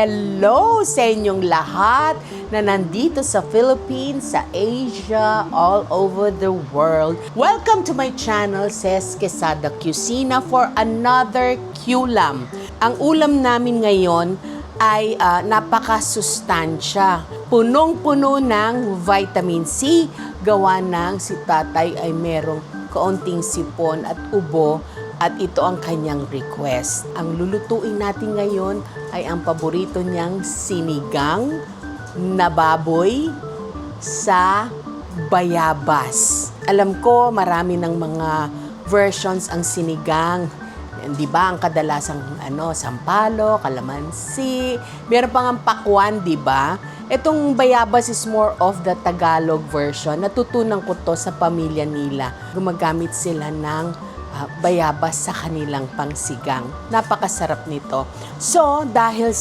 Hello sa inyong lahat na nandito sa Philippines, sa Asia, all over the world. Welcome to my channel, Ces Quesada Cucina, for another Q-Lam. Ang ulam namin ngayon ay napakasustansya. Punong-puno ng vitamin C, gawa ng si tatay ay merong kaunting sipon at ubo at ito ang kanyang request. Ang lulutuin natin ngayon ay ang paborito niyang sinigang na baboy sa bayabas. Alam ko marami ng mga versions ang sinigang. Di ba? Ang kadalasang sampalo, kalamansi, meron pang ang pakwan, di ba? Itong bayabas is more of the Tagalog version. Natutunan ko to sa pamilya nila. Gumagamit sila ng bayabas sa kanilang pangsigang. Napakasarap nito. So, dahil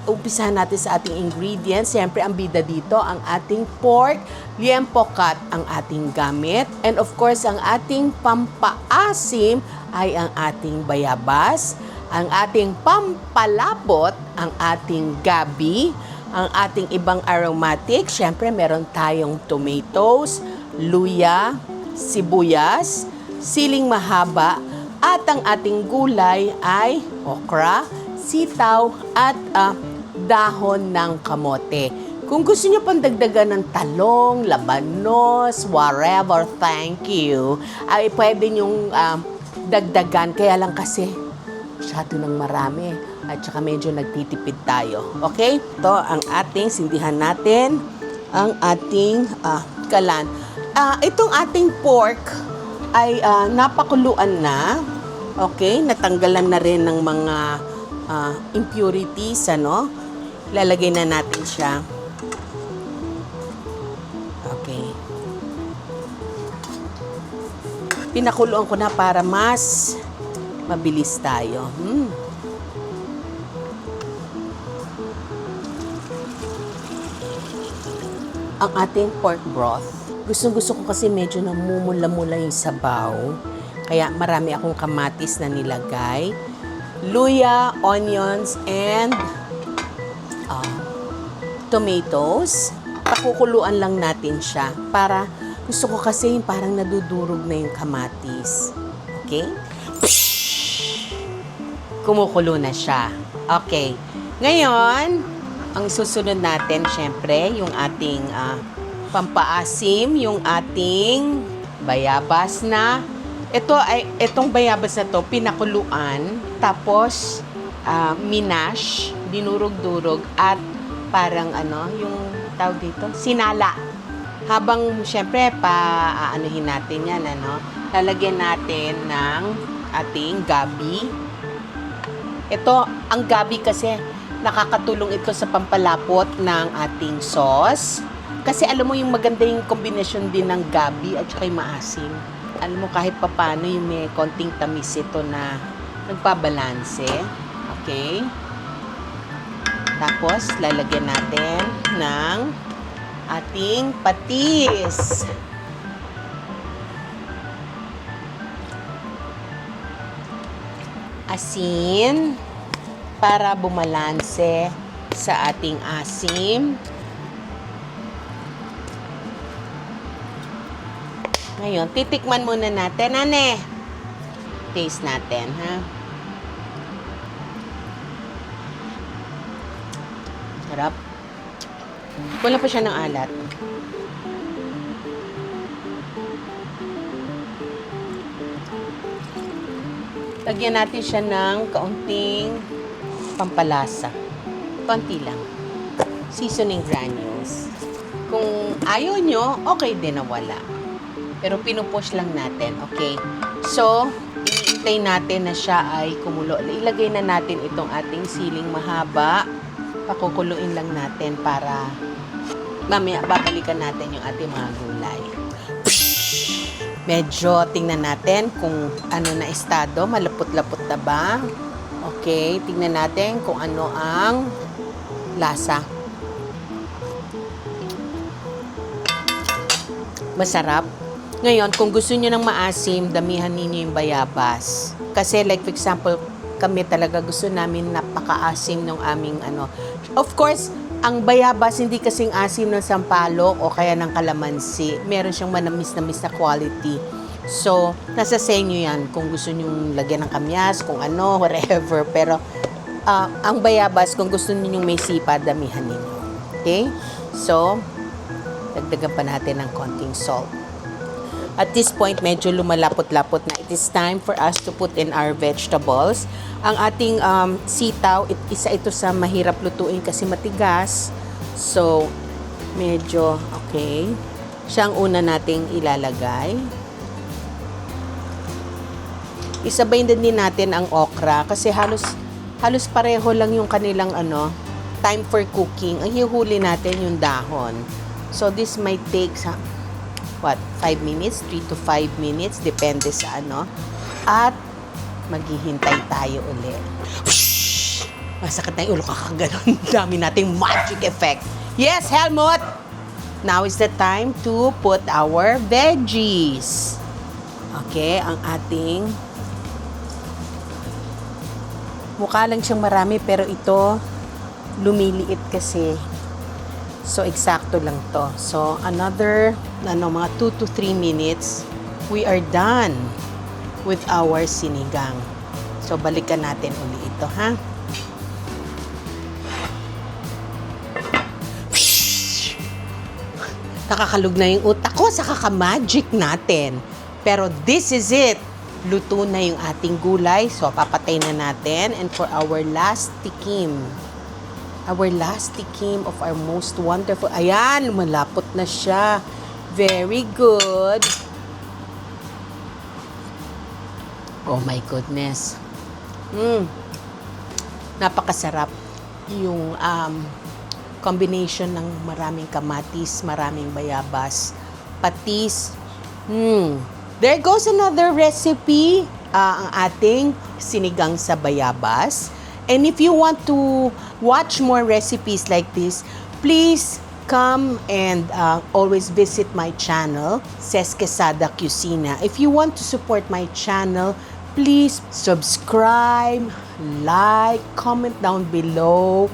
umpisahan natin sa ating ingredients, siyempre ang bida dito, ang ating pork, liempo cut ang ating gamit. And of course, ang ating pampaasim ay ang ating bayabas. Ang ating pampalapot, ang ating gabi. Ang ating ibang aromatic, siyempre meron tayong tomatoes, luya, sibuyas, siling mahaba, at ang ating gulay ay okra, sitaw, at dahon ng kamote. Kung gusto niyo pang dagdagan ng talong, labanos, whatever, thank you, ay pwede niyong dagdagan. Kaya lang kasi, masyado ng marami. At saka medyo nagtitipid tayo. Okay? Ito ang ating, sindihan natin, ang ating kalan. Itong ating pork, ay napakuluan na. Okay, natanggalan na rin ng mga impurities, Lalagay na natin siya. Okay. Pinakuluan ko na para mas mabilis tayo. Ang ating pork broth. Gusto ko kasi medyo namumula-mula yung sabaw. Kaya marami akong kamatis na nilagay. Luya, onions, and tomatoes. Pakukuluan lang natin siya. Para, gusto ko kasi yung parang nadudurog na yung kamatis. Okay? Kumukulo na siya. Okay. Ngayon, ang susunod natin, syempre, yung ating pampaasim, yung ating bayabas na. Itong bayabas na to, pinakuluan, tapos minash, dinurog-durog, at parang yung tawag dito, sinala. Habang, syempre, aanuhin natin yan, lalagyan natin ng ating gabi. Ito, ang gabi kasi, nakakatulong ito sa pampalapot ng ating sauce. Kasi alam mo yung maganda yung kombinasyon din ng gabi at saka yung maasim. Alam mo kahit papano yung may konting tamis ito na nagpabalanse. Okay? Tapos, lalagyan natin ng ating patis. Asin para bumalanse sa ating asim. Ngayon, titikman muna natin, ane. Taste natin, ha? Sarap. Wala pa siya ng alat. Lagyan natin siya ng kaunting pampalasa. Konti lang. Seasoning granules. Kung ayaw nyo, okay din na wala. Pero pinupush lang natin, okay? So, iintay natin na siya ay kumulo. Ilagay na natin itong ating siling mahaba. Pakukuluin lang natin para mamaya babalikan natin yung ating mga gulay. Medyo tingnan natin kung ano na estado, malapot-lapot na ba? Okay, tingnan natin kung ano ang lasa. Masarap. Ngayon, kung gusto niyo ng maasim, damihan niyo yung bayabas. Kasi like for example, kami talaga gusto namin napakaasim ng aming ano. Of course, ang bayabas hindi kasing asim ng sampalok o kaya ng kalamansi. Meron siyang manamis-namis na quality. So, nasa sa inyo yan kung gusto nyong lagyan ng kamyas, kung ano, whatever. Pero, ang bayabas, kung gusto niyo may sipa, damihan ninyo. Okay? So, dagdagan pa natin ng konting salt. At this point, medyo lumalapot-lapot na. It is time for us to put in our vegetables. Ang ating sitaw, isa ito sa mahirap lutuin kasi matigas. So, medyo, okay. Siya ang una nating ilalagay. Isabay din natin ang okra kasi halos pareho lang yung kanilang time for cooking. Ang hihuli natin yung dahon. So, this might take 5 minutes, 3 to 5 minutes, depende sa At, maghihintay tayo uli. Masakit na yung ulo kakaganon. Dami nating magic effect. Yes, Helmut! Now is the time to put our veggies. Okay, ang ating mukha lang siyang marami pero ito lumiliit kasi. So, eksakto lang to. So, another, mga 2 to 3 minutes, we are done with our sinigang. So, balikan natin uli ito, ha? Nakakalug na yung utak ko sa kakamagic natin. Pero this is it. Luto na yung ating gulay. So, papatay na natin. And for our last tikim, of our most wonderful. Ayan, lumalapot na siya. Very good. Oh my goodness. Napakasarap yung combination ng maraming kamatis, maraming bayabas, patis. There goes another recipe, ang ating sinigang sa bayabas. And if you want to watch more recipes like this, please come and always visit my channel, Ces Quesada Cucina. If you want to support my channel, please subscribe, like, comment down below,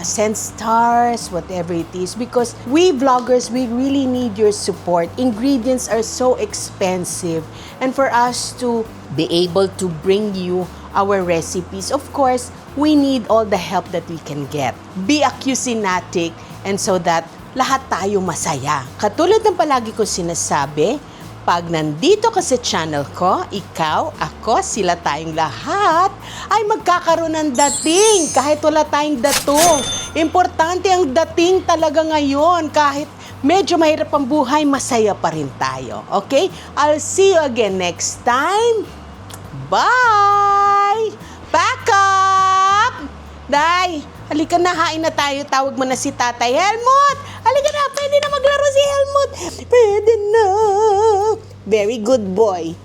send stars, whatever it is. Because we vloggers, we really need your support. Ingredients are so expensive. And for us to be able to bring you our recipes, of course, we need all the help that we can get. Be a cuisinatic and so that lahat tayo masaya. Katulad ng palagi ko sinasabi, pag nandito ka sa channel ko, ikaw, ako, sila tayong lahat ay magkakaroon ng dating kahit wala tayong datong. Importante ang dating talaga ngayon. Kahit medyo mahirap ang buhay, masaya pa rin tayo. Okay? I'll see you again next time. Bye! Back up! Day, halika na, hain na tayo. Tawag mo na si Tatay Helmut. Halika na, pwede na maglaro si Helmut. Pwede na. Very good boy.